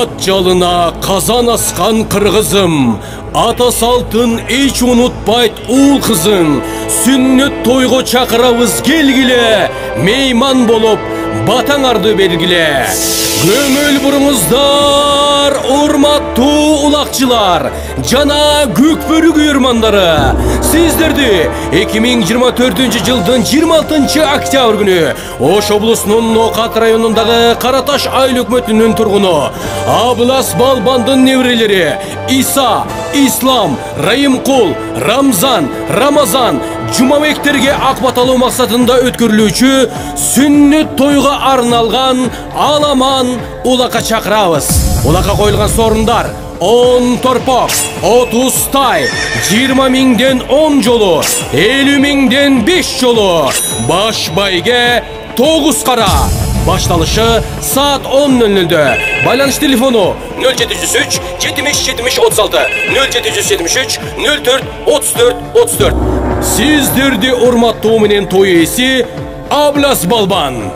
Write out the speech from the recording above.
Ат жалына қазан асқан қырғызым, ата салтын еш ұнытпайт ул қызың. Сүннет тойға чақырабыз келгіле, мейман болып батаңарды белгіле. Көңіл бұрыңыздар, урматтуу улакчылар, жана көкбөрү күйөрмандары. Сиздерди 2024 жылдын 26 октябрь күнү Ош облусунун Нокат районундагы Караташ айыл өкмөтүнүн тургуну Аблас Балбандын неберелери Иса, Ислам, Райымкул, Рамзан, Рамазан, Жумабектерге акбаталоо максатында өткөрүлүүчү сүннөт тойга арналган аламан улакка чакырабыз. Улакка коюлган сорундар 10 торпок, 30 тай, 20 миңден 10 жолу, 50 миңден 5 жолу, баш байге 9 кара. Башталышы saat 10:00'de. Байланыш телефону 0703 70 70 36, 0773 04 34 34. Сиздерди урматтоо менен той ээси Аблас Балбан.